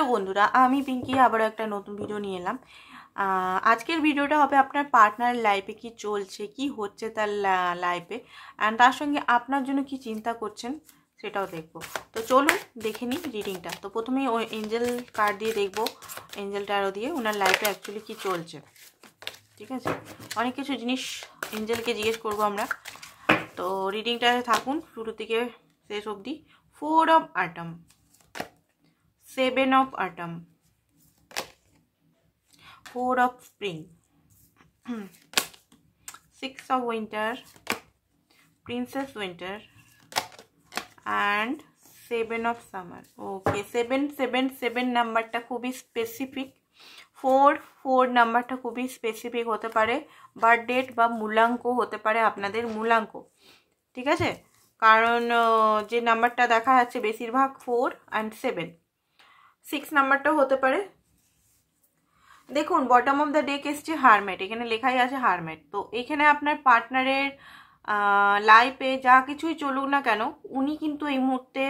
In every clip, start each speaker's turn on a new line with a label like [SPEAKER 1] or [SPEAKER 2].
[SPEAKER 1] Hello বন্ধুরা, আমি পিঙ্কি আবারও একটা নতুন ভিডিও নিয়ে এলাম। আজকের ভিডিওটা হবে আপনার পার্টনার লাইফে কি চলছে, কি হচ্ছে তার লাইফে, অ্যান্ড তার সঙ্গে আপনার জন্য কি চিন্তা করছেন সেটাও দেখব। তো চলুন দেখে নিই রিডিংটা। তো প্রথমেই ওই এঞ্জেল কার্ড দিয়ে দেখব, এঞ্জেল ট্যারো দিয়ে ওনার লাইফে অ্যাকচুয়ালি কি চলছে। ঠিক আছে, অনেক কিছু জিনিস এঞ্জেলকে জিজ্ঞেস করব আমরা। তো রিডিংটায় থাকুন শুরু থেকে শেষ অবধি। 4 of Autumn, 7 of Autumn, 4 of Spring, 6 of Winter, Princess Winter, and 7 of Summer. Okay, 7 নাম্বারটা খুবই স্পেসিফিক। 4 নাম্বারটা খুবই স্পেসিফিক হতে পারে, বার্থ ডেট বা মূলাঙ্ক হতে পারে, আপনাদের মূলাঙ্ক। ঠিক আছে, কারণ যে নাম্বারটা দেখা যাচ্ছে বেশিরভাগ 4 and 7। 6 নাম্বারটাও হতে পারে। দেখুন বটম অফ দ্য ডেক এসছে হারমেট, এখানে লেখাই আছে হারমেট। তো এখানে আপনার পার্টনারের লাইফে যা কিছুই চলুক না কেন, উনি কিন্তু এই মুহূর্তে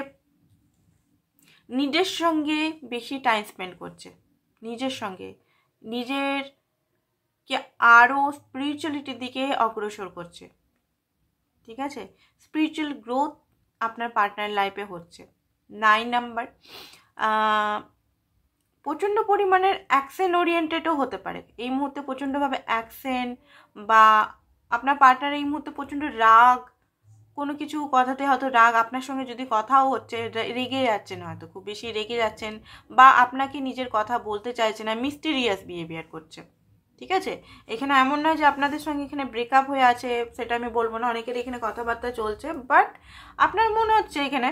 [SPEAKER 1] নিজের সঙ্গে বেশি টাইম স্পেন্ড করছে, নিজের সঙ্গে নিজেরকে আরও স্পিরিচুয়ালিটির দিকে অগ্রসর করছে। ঠিক আছে, স্পিরিচুয়াল গ্রোথ আপনার পার্টনার লাইফে হচ্ছে। 9 নাম্বার প্রচণ্ড পরিমাণের অ্যাকশন ওরিয়েন্টেডও হতে পারে এই মুহূর্তে, প্রচণ্ডভাবে অ্যাকশন, বা আপনার পার্টনার এই মুহূর্তে প্রচণ্ড রাগ, কোনো কিছু কথাতে হয়তো রাগ, আপনার সঙ্গে যদি কথাও হচ্ছে রেগে যাচ্ছেন, হয়তো খুব বেশি রেগে যাচ্ছেন, বা আপনাকে নিজের কথা বলতে চাইছে না, মিস্টিরিয়াস বিহেভিয়ার করছে। ঠিক আছে, এখানে এমন নয় যে আপনাদের সঙ্গে এখানে ব্রেকআপ হয়ে আছে, সেটা আমি বলবো না, অনেকের এখানে কথাবার্তা চলছে, বাট আপনার মনে হচ্ছে এখানে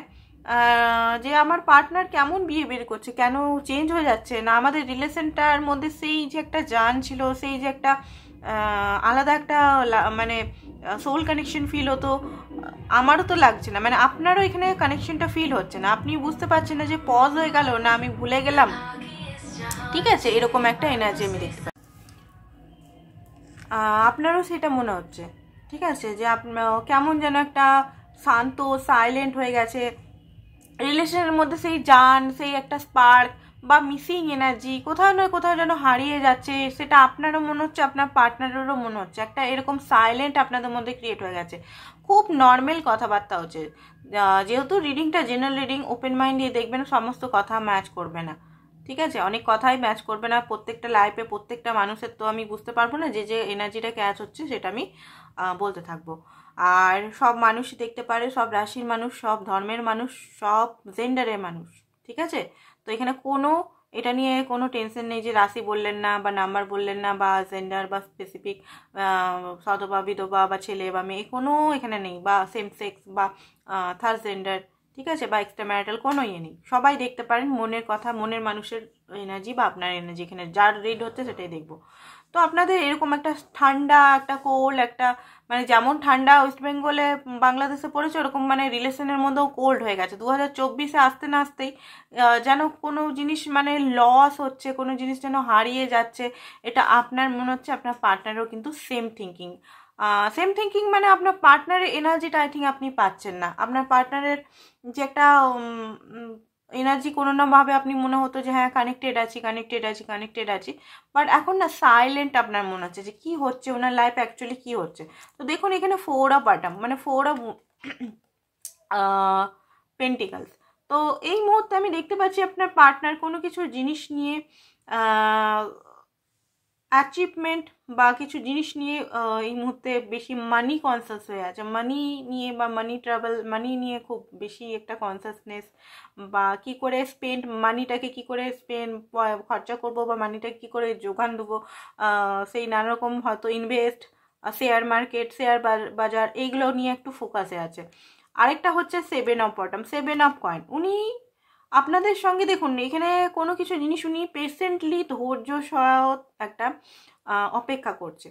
[SPEAKER 1] যে আমার পার্টনার কেমন বিহেভিয়ার করছে, কেন চেঞ্জ হয়ে যাচ্ছে না, আমাদের রিলেশনটার মধ্যে সেই যে একটা জান ছিল, সেই যে একটা আলাদা একটা মানে সোল কানেকশন ফিল হতো, আমারও তো লাগছে না, মানে আপনারও এখানে কানেকশনটা ফিল হচ্ছে না, আপনি বুঝতে পারছেন না যে পজ হয়ে গেল না আমি ভুলে গেলাম। ঠিক আছে, এরকম একটা এনার্জি আমি দেখতে পাই, আপনারও সেটা মনে হচ্ছে। ঠিক আছে, যে আপনার কেমন যেন একটা শান্ত সাইলেন্ট হয়ে গেছে রিলেশনের মধ্যে, সেই জান, সেই একটা স্পার্ক বা মিসিং এনার্জি কোথাও নয় কোথাও যেন হারিয়ে যাচ্ছে, সেটা আপনারও মনে হচ্ছে, আপনার পার্টনারেরও মনে হচ্ছে, একটা এরকম সাইলেন্ট আপনাদের মধ্যে ক্রিয়েট হয়ে গেছে। খুব নর্মাল কথাবার্তা হচ্ছে, যেহেতু রিডিংটা জেনারেল রিডিং, ওপেন মাইন্ড দিয়ে দেখবেন, সমস্ত কথা ম্যাচ করবে না। ঠিক আছে, অনেক কথাই ম্যাচ করবে না প্রত্যেকটা লাইফে, প্রত্যেকটা মানুষের তো আমি বুঝতে পারবো না, যে এনার্জিটা ক্যাচ হচ্ছে সেটা আমি বলতে থাকবো। আর সব মানুষই দেখতে পারে, সব রাশির মানুষ, সব ধর্মের মানুষ, সব জেন্ডারের মানুষ। ঠিক আছে, তো এখানে কোনো এটা নিয়ে কোনো টেনশন নেই যে রাশি বললেন না, বা নাম্বার বললেন না, বা জেন্ডার বা স্পেসিফিক সধবা বিধবা বা ছেলে বা মেয়ে কোনো এখানে নেই, বা সেম সেক্স বা থার্ড জেন্ডার। ঠিক আছে, বা এক্সট্রা ম্যারিটাল কোনো ইয়ে নেই, সবাই দেখতে পারেন মনের কথা, মনের মানুষের এনার্জি বা আপনার এনার্জি, এখানে যার রিড হচ্ছে সেটাই দেখবো। তো আপনাদের এরকম একটা ঠান্ডা, একটা কোল্ড, একটা মানে যেমন ঠান্ডা ওয়েস্ট বেঙ্গলে বাংলাদেশে পড়েছে, ওরকম মানে রিলেশনের মধ্যেও কোল্ড হয়ে গেছে। 2024-এ আসতে না আসতেই যেন কোনো জিনিস মানে লস হচ্ছে, কোনো জিনিস যেন হারিয়ে যাচ্ছে, এটা আপনার মনে হচ্ছে, আপনার পার্টনারও কিন্তু সেম থিঙ্কিং। মানে আপনার পার্টনারের এনার্জিটা আই থিঙ্ক আপনি পাচ্ছেন না, আপনার পার্টনারের যে একটা এনার্জি কোনো না ভাবে আপনি মনে হতো যে হ্যাঁ কানেক্টেড আছি, বাট এখন না সাইলেন্ট আপনার মনে হচ্ছে যে কি হচ্ছে ওনার লাইফে, অ্যাকচুয়ালি কি হচ্ছে। তো দেখুন এখানে 4 অফ অটম, মানে 4 অফ পেন্টিকালস। তো এই মুহূর্তে আমি দেখতে পাচ্ছি আপনার পার্টনার কোনো কিছু জিনিস নিয়ে অ্যাচিভমেন্ট বা কিছু জিনিস নিয়ে এই মুহূর্তে বেশি মানি কনসাস হয়ে আছে, মানি নিয়ে বা মানি ট্রাভেল, মানি নিয়ে খুব বেশি একটা কনসাসনেস, বা কি করে স্পেন্ড মানিটাকে, কি করে খরচা করব, বা মানিটাকে কি করে যোগান দেবো, সেই নানা রকম হয়তো ইনভেস্ট, শেয়ার মার্কেট, শেয়ার বাজার, এইগুলো নিয়ে একটু ফোকাসে আছে। আরেকটা হচ্ছে 7 অফ বটম, 7 অফ কয়েন। উনি আপনাদের সঙ্গে দেখুন এখানে কোনো কিছু জিনিস উনি পেশেন্টলি ধৈর্য সহায়ক একটা অপেক্ষা করছে।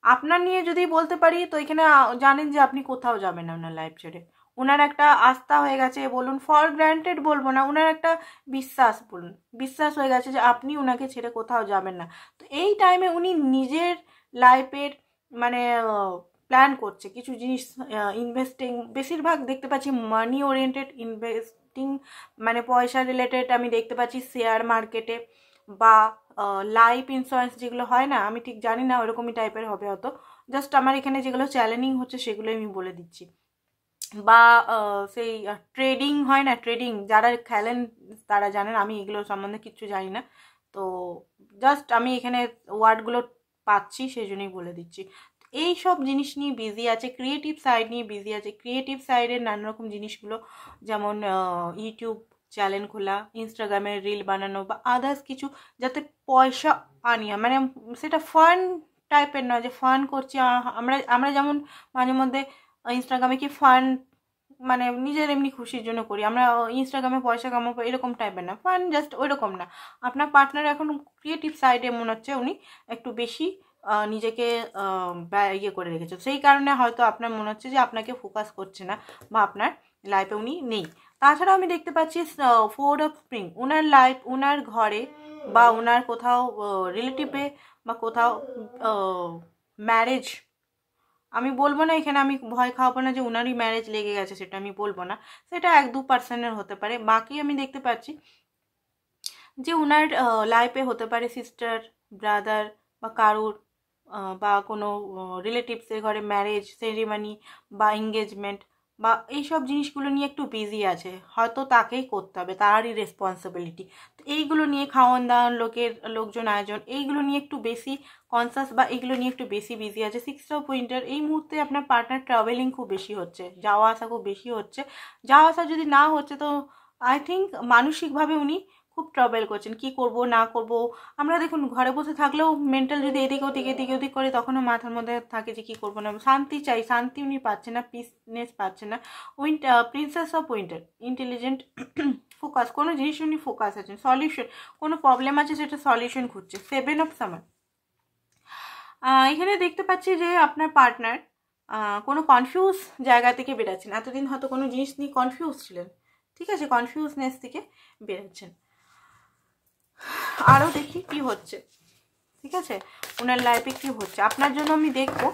[SPEAKER 1] আপনার নিয়ে যদি বলতে পারি, তো এখানে জানেন যে আপনি কোথাও যাবেন না ওনার লাইফ ছেড়ে, ওনার একটা আস্থা হয়ে গেছে বলুন, ফর গ্রান্টেড বলবো না, ওনার একটা বিশ্বাস বলুন, বিশ্বাস হয়ে গেছে যে আপনি ওনাকে ছেড়ে কোথাও যাবেন না। তো এই টাইমে উনি নিজের লাইফের মানে প্ল্যান করছে কিছু জিনিস, ইনভেস্টিং, বেশিরভাগ দেখতে পাচ্ছি মানি ওরিয়েন্টেড ইনভেস্টিং ইনভেস্টিং মানে পয়সা রিলেটেড আমি দেখতে পাচ্ছি শেয়ার মার্কেটে বা লাইফ ইন্স্যুরেন্স যেগুলো হয় না, আমি ঠিক জানি না ওরকমই টাইপের হবে হয়তো, জাস্ট আমার এখানে যেগুলো চ্যালেঞ্জিং হচ্ছে সেগুলোই আমি বলে দিচ্ছি। বা সেই ট্রেডিং হয় না, ট্রেডিং যারা খেলেন তারা জানেন, আমি এগুলো সম্বন্ধে কিচ্ছু জানি না, তো জাস্ট আমি এখানে ওয়ার্ডগুলো পাচ্ছি সেই জন্যই বলে দিচ্ছি। এই সব জিনিস নিয়ে বিজি আছে, ক্রিয়েটিভ সাইড নিয়ে বিজি আছে, ক্রিয়েটিভ সাইডের নানা রকম জিনিসগুলো, যেমন ইউটিউব চ্যানেল খোলা, ইনস্টাগ্রামে রিল বানানো বা আদার্স কিছু, যাতে পয়সা আনিয়া, মানে সেটা ফান টাইপের নয় যে ফান করছি আমরা আমরা যেমন মাঝে মধ্যে ইনস্টাগ্রামে কি ফান মানে নিজের এমনি খুশির জন্য করি, আমরা ইনস্টাগ্রামে পয়সা কামাবো এরকম টাইপের না, ফান জাস্ট ওইরকম না। আপনার পার্টনার এখন ক্রিয়েটিভ সাইডে মনে হচ্ছে উনি একটু বেশি নিজেকে ইয়ে করে রেখেছে, সেই কারণে হয়তো আপনার মনে হচ্ছে যে আপনাকে ফোকাস করছে না বা আপনার লাইফে উনি নেই। তাছাড়াও আমি দেখতে পাচ্ছি 4 অফ স্প্রিং, ওনার লাইফ, ওনার ঘরে বা ওনার কোথাও রিলেটিভে বা কোথাও ম্যারেজ, আমি বলবো না এখানে, আমি ভয় খাওয়াবো না যে উনারই ম্যারেজ লেগে গেছে, সেটা আমি বলবো না, সেটা 1-2% হতে পারে। বাকি আমি দেখতে পাচ্ছি যে উনার লাইফে হতে পারে সিস্টার, ব্রাদার বা কারুর বা কোনো রিলেটিভসের ঘরে ম্যারেজ সেরিমানি বা এঙ্গেজমেন্ট বা এইসব জিনিসগুলো নিয়ে একটু বিজি আছে, হয়তো তাকেই করতে হবে, তারই রেসপন্সিবিলিটি। তো এইগুলো নিয়ে খাওয়ান দাওয়ান, লোকজন আয়োজন, এইগুলো নিয়ে একটু বেশি কনসাস বা এইগুলো নিয়ে একটু বেশি বিজি আছে। 6 অফ উইন্টার, এই মুহূর্তে আপনার পার্টনার ট্রাভেলিং খুব বেশি হচ্ছে, যাওয়া আসা খুব বেশি হচ্ছে। যাওয়া আসা যদি না হচ্ছে তো আই থিঙ্ক মানসিকভাবে উনি খুব ট্রাভেল করছেন, কি করব না করব। আমরা দেখুন ঘরে বসে থাকলেও মেন্টাল যদি এদিক ওদিক করে, তখনও মাথার মধ্যে থাকে যে কি করব না, শান্তি চাই, শান্তি উনি পাচ্ছেন না, পিসনেস পাচ্ছেন না। Princess of winter, intelligent, focus, কোনো জিনিস উনি ফোকাস আছেন, সলিউশন, কোনো প্রবলেম আছে সেটা সলিউশন খুঁজছে। 7 অফ সামার, এখানে দেখতে পাচ্ছি যে আপনার পার্টনার কোনো কনফিউজ জায়গা থেকে বেরাচ্ছেন, এতদিন হয়তো কোনো জিনিস নিয়ে কনফিউজ ছিলেন, ঠিক আছে, কনফিউজনেস থেকে বেরাচ্ছেন। আরও দেখি কি হচ্ছে, ঠিক আছে, ওনার লাইফে কি হচ্ছে আপনার জন্য আমি দেখবো।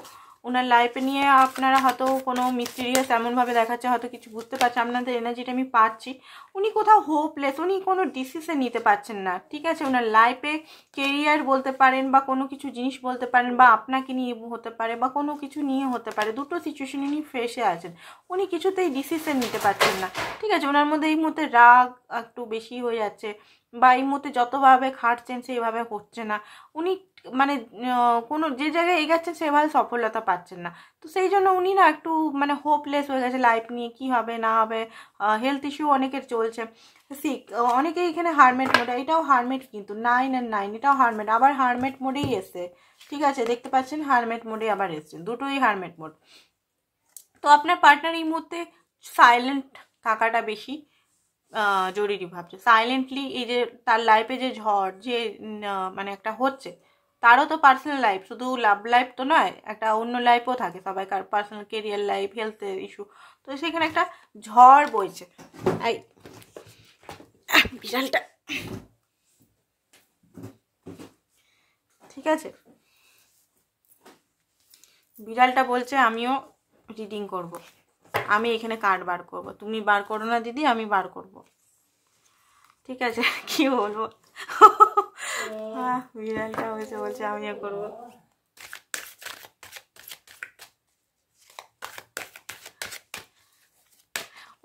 [SPEAKER 1] ওনার লাইফে নিয়ে আপনারা হয়তো কোনো মিস্টিরিয়াস এমনভাবে দেখাচ্ছে, হয়তো কিছু বুঝতে পারছে, আপনাদের এনার্জিটা আমি পাচ্ছি, উনি কোথাও হোপলেস, উনি কোনো ডিসিশন নিতে পারছেন না, ঠিক আছে। ওনার লাইফে কেরিয়ার বলতে পারেন বা কোনো কিছু জিনিস বলতে পারেন বা আপনাকে নিয়ে হতে পারে বা কোনো কিছু নিয়ে হতে পারে, দুটো সিচুয়েশন উনি ফেসে আছেন, উনি কিছুতেই ডিসিশন নিতে পারছেন না, ঠিক আছে। ওনার মধ্যে এই মুহূর্তে রাগ একটু বেশি হয়ে যাচ্ছে বা এই মুহূর্তে যতভাবে খাটছেন সেইভাবে হচ্ছে না, উনি মানে কোনো যে জায়গায় এগাচ্ছেন সেভাবে সফলতা পাচ্ছেন না, তো সেই জন্য উনি না একটু মানে হোপলেস হয়ে গেছে লাইফ নিয়ে, কি হবে না হবে। হেলথ ইস্যু অনেকের চলছে, সিক, অনেকেই এখানে হারমেট মোডে, এটাও হারমেট কিন্তু 9 আর 9, এটাও হারমেট, আবার হারমেট মোডেই এসছে, ঠিক আছে, দেখতে পাচ্ছেন হারমেট মোডে আবার এসছে, দুটোই হারমেট মোড। তো আপনার পার্টনার এই মুহূর্তে সাইলেন্ট থাকাটা বেশি জরুরি ভাবছে, সাইলেন্টলি। এই যে তার লাইফে যে ঝড় যে মানে একটা হচ্ছে, তারও তো পার্সোনাল লাইফ, শুধু লাভ লাইফ তো নয়, একটা অন্য লাইফও থাকে সবাইকার, পার্সোনাল কেরিয়ার লাইফ, হেলথের ইস্যু, তো সেখানে একটা ঝড় বইছে। এই বিড়ালটা, ঠিক আছে, বিড়ালটা বলছে আমিও রিডিং করব, আমি এখানে কার্ড বার করব, তুমি বার করো না দিদি, আমি বার করব, ঠিক আছে। কি বলবো, বিড়ালটা হয়েছে বলছে আমিও করবো।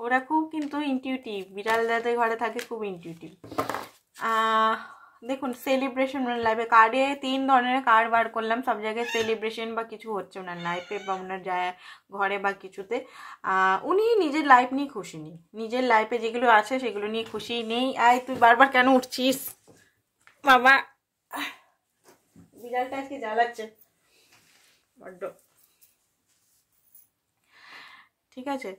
[SPEAKER 1] ওরা খুব কিন্তু ইনটিউটিভ, বিড়াল যাদের ঘরে থাকে খুব ইনটিউটিভ। দেখুন সেলিব্রেশন ওনার লাইফে, কার্ডে 3 ধরনের কার্ড বার করলাম, সব জায়গায় সেলিব্রেশন বা কিছু হচ্ছে ওনার লাইফে বা ওনার ঘরে বা কিছুতে। উনি নিজের লাইফ নিয়ে খুশি নেই, নিজের লাইফে যেগুলো আছে সেগুলো নিয়ে খুশি নেই। তুই বারবার কেন উঠছিস বাবা, বিড়ালটা আজকে জ্বালাচ্ছে বড্ড, ঠিক আছে।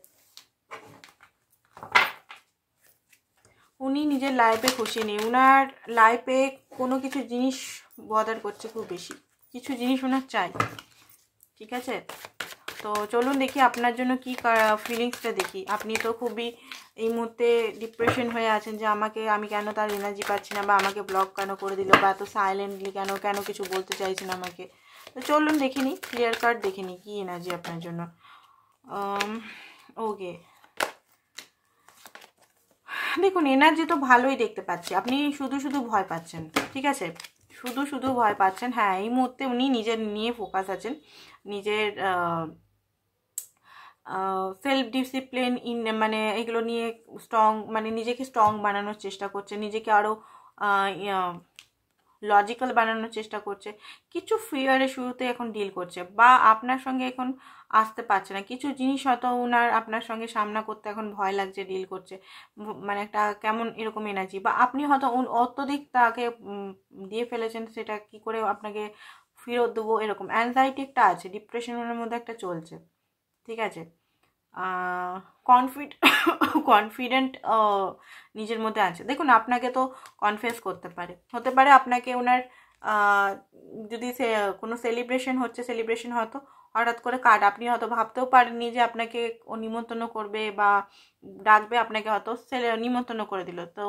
[SPEAKER 1] উনি নিজের লাইফে খুশি নেই, ওনার লাইফে কোনো কিছু জিনিস বদার করছে খুব বেশি, কিছু জিনিস ওনার চাই, ঠিক আছে। তো চলুন দেখি আপনার জন্য কি ফিলিংসটা দেখি। আপনি তো খুবই এই মুহূর্তে ডিপ্রেশন হয়ে আছেন যে আমি কেন তার এনার্জি পাচ্ছি না, বা আমাকে ব্লক কেন করে দিল, বা এত সাইলেন্টলি কেন কিছু বলতে চাইছেন আমাকে। তো চলুন দেখিনি, ক্লিয়ার কার্ড দেখিনি কি এনার্জি আপনার জন্য। ওকে, দেখুন এনার্জি তো ভালোই দেখতে পাচ্ছি, আপনি শুধু শুধু ভয় পাচ্ছেন, ঠিক আছে, শুধু শুধু ভয় পাচ্ছেন। হ্যাঁ, এই মুহূর্তে উনি নিজের নিয়ে ফোকাস আছেন, নিজের সেলফ ডিসিপ্লিন মানে এগুলো নিয়ে স্ট্রং, মানে নিজেকে স্ট্রং বানানোর চেষ্টা করছে, নিজেকে আরও লজিক্যাল বানানোর চেষ্টা করছে। কিছু ফিয়ারে শুরুতে এখন ডিল করছে, বা আপনার সঙ্গে এখন আসতে পারছে না, কিছু জিনিস হয়তো ওনার আপনার সঙ্গে সামনা করতে এখন ভয় লাগছে, ডিল করছে, মানে একটা কেমন এরকম এনার্জি, বা আপনি হয়তো অত্যধিক তাকে দিয়ে ফেলেছেন, সেটা কি করে আপনাকে ফেরত দেবো, এরকম অ্যাংজাইটি একটা আছে, ডিপ্রেশনের মধ্যে একটা চলছে, ঠিক আছে। কনফিডেন্ট নিজের মধ্যে আছে। দেখুন আপনাকে তো কনফেস করতে পারে, হতে পারে আপনাকে ওনার যদি কোনো সেলিব্রেশন হচ্ছে, সেলিব্রেশন হয়তো হঠাৎ করে কার্ড, আপনি হয়তো ভাবতেও পারেননি যে আপনাকে ও নিমন্ত্রণ করবে বা ডাকবে, আপনাকে হয়তো নিমন্ত্রণ করে দিল, তো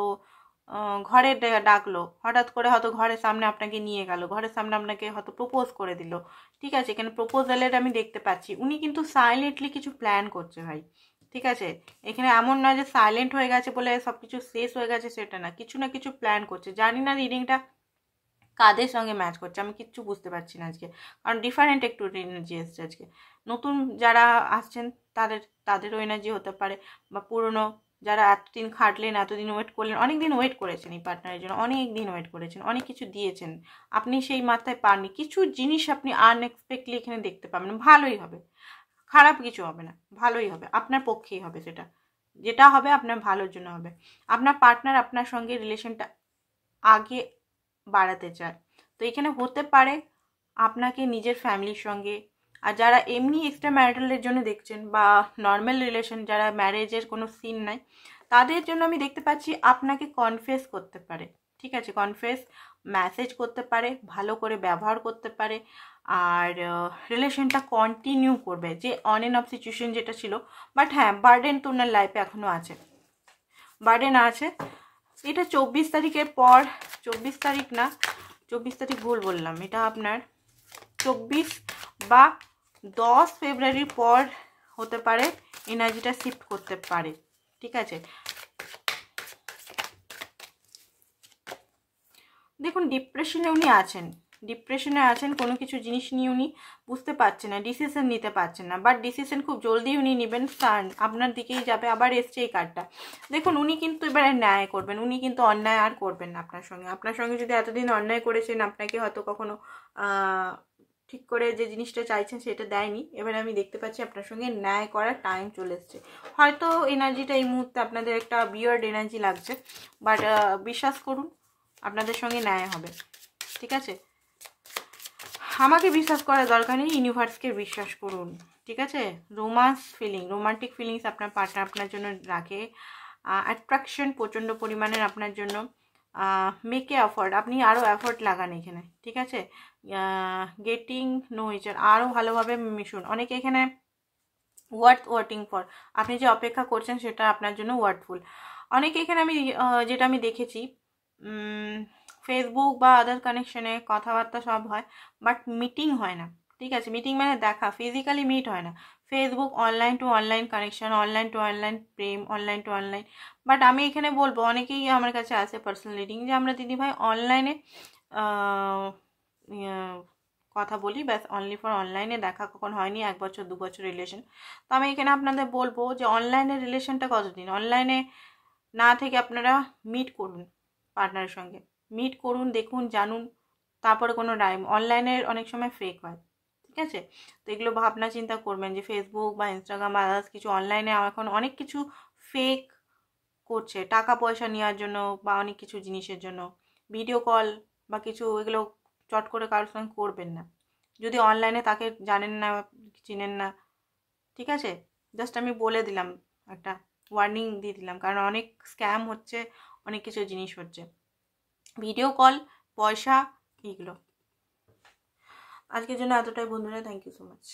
[SPEAKER 1] ঘরে ডাকলো, হঠাৎ করে হয়তো ঘরের সামনে আপনাকে নিয়ে গেল, ঘরের সামনে আপনাকে হয়তো প্রপোজ করে দিল, ঠিক আছে। এখানে প্রপোজালের আমি দেখতে পাচ্ছি উনি কিন্তু সাইলেন্টলি কিছু প্ল্যান করছে ভাই, ঠিক আছে। এখানে এমন নয় যে সাইলেন্ট হয়ে গেছে বলে সব কিছু শেষ হয়ে গেছে, সেটা না, কিছু না কিছু প্ল্যান করছে। জানি না রিডিংটা কাদের সঙ্গে ম্যাচ করছে, আমি কিচ্ছু বুঝতে পারছি না আজকে, কারণ ডিফারেন্ট একটু এনার্জি এসছে আজকে। নতুন যারা আসছেন তাদেরও এনার্জি হতে পারে, বা পুরনো যারা এতদিন খাটলেন, এতদিন ওয়েট করলেন, অনেক দিন ওয়েট করেছেন এই পার্টনারের জন্য, অনেক দিন ওয়েট করেছেন, অনেক কিছু দিয়েছেন, আপনি সেই মাত্রায় পাননি, কিছু জিনিস আপনি আনএক্সপেক্টলি এখানে দেখতে পাবেন। ভালোই হবে, খারাপ কিছু হবে না, ভালোই হবে, আপনার পক্ষেই হবে, সেটা যেটা হবে আপনার ভালোর জন্য হবে। আপনার পার্টনার আপনার সঙ্গে রিলেশনটা আগে বাড়াতে চায়, তো এখানে হতে পারে আপনাকে নিজের ফ্যামিলির সঙ্গে, আর যারা এমনি এক্সট্রা ম্যারিটালের জন্য দেখছেন বা নর্মাল রিলেশন, যারা ম্যারেজের কোনো সিন নাই, তাদের জন্য আমি দেখতে পাচ্ছি আপনাকে কনফেস করতে পারে, ঠিক আছে, কনফেস মেসেজ করতে পারে, ভালো করে ব্যবহার করতে পারে, আর রিলেশনটা কন্টিনিউ করবে, যে অন অ্যান্ড অফ সিচুয়েশন যেটা ছিল। বাট হ্যাঁ, বার্ডেন তো ওনার লাইফে এখনও আছে, বার্ডেন আছে। এটা 24 তারিখের পর, 24 তারিখ না, 24 তারিখ ভুল বললাম, এটা আপনার 24 বা 10 ফেব্রুয়ারির পর হতে পারে এনার্জিটা শিফট করতে পারে, ঠিক আছে। দেখুন ডিপ্রেশনে উনি আছেন, ডিপ্রেশনে আছেন, কোনো কিছু জিনিস নিয়ে উনি বুঝতে পারছেন না, ডিসিশন নিতে পারছেন না, বাট ডিসিশন খুব জলদি উনি নেবেন, সান আপনার দিকেই যাবে। আবার এসছে এই কার্ডটা, দেখুন উনি কিন্তু এবারে ন্যায় করবেন, উনি কিন্তু অন্যায় আর করবেন না আপনার সঙ্গে। আপনার সঙ্গে যদি এতদিন অন্যায় করেছেন, আপনাকে হয়তো কখনো ঠিক করে যে জিনিসটা চাইছেন সেটা দেয়নি, এবারে আমি দেখতে পাচ্ছি আপনার সঙ্গে ন্যায় করার টাইম চলে এসছে। হয়তো এনার্জিটা এই মুহূর্তে আপনাদের একটা বিয়ার্ড এনার্জি লাগছে, বাট বিশ্বাস করুন আপনাদের সঙ্গে ন্যায় হবে, ঠিক আছে। আমাকে বিশ্বাস করার দরকার নেই, ইউনিভার্সকে বিশ্বাস করুন, ঠিক আছে। রোমান্টিক ফিলিংস আপনার পার্টনার আপনার জন্য রাখে, অ্যাট্রাকশন প্রচণ্ড পরিমাণের আপনার জন্য, মেকে এফোর্ট, আপনি আরও এফোর্ট লাগান এখানে, ঠিক আছে। গেটিং নো ইচার, আরও ভালোভাবে মিশুন। অনেকে এখানে ওয়েটিং ফর, আপনি যে অপেক্ষা করছেন সেটা আপনার জন্য ওয়ার্ডফুল। অনেকে এখানে আমি যেটা আমি দেখেছি, ফেসবুক বা আদার কানেকশনে কথাবার্তা সব হয়, বাট মিটিং হয় না, ঠিক আছে। মিটিং মানে দেখা, ফিজিক্যালি মিট হয় না। Facebook online two online connection, online two online Prem, online two online. But আমি এখানে বলবো, অনেকেই আমার কাছে আসে পার্সোনাল রিডিং, যে আমরা দিদিভাই অনলাইনে কথা বলি, ব্যাস অনলি ফর অনলাইনে, দেখা কখন হয়নি, 1 বছর 2 বছর রিলেশন। তো আমি এখানে আপনাদের বলবো যে অনলাইনের রিলেশনটা কতদিন, অনলাইনে না থেকে আপনারা মিট করুন, পার্টনারের সঙ্গে মিট করুন, দেখুন, জানুন, তারপরে কোনো টাইম। অনলাইনের অনেক সময় ফেক হয়, ঠিক আছে। তো এগুলো ভাবনা চিন্তা করবেন যে ফেসবুক বা ইনস্টাগ্রাম বা আদার্স কিছু অনলাইনে এখন অনেক কিছু ফেক করছে, টাকা পয়সা নেওয়ার জন্য বা অনেক কিছু জিনিসের জন্য। ভিডিও কল বা কিছু এগুলো চট করে কারোর সঙ্গে করবেন না, যদি অনলাইনে তাকে জানেন না, চিনেন না, ঠিক আছে। জাস্ট আমি বলে দিলাম, একটা ওয়ার্নিং দিয়ে দিলাম, কারণ অনেক স্ক্যাম হচ্ছে, অনেক কিছু জিনিস হচ্ছে, ভিডিও কল, পয়সা, এইগুলো। আজকের জন্য এতটাই বন্ধুরা, থ্যাংক ইউ সো মাচ।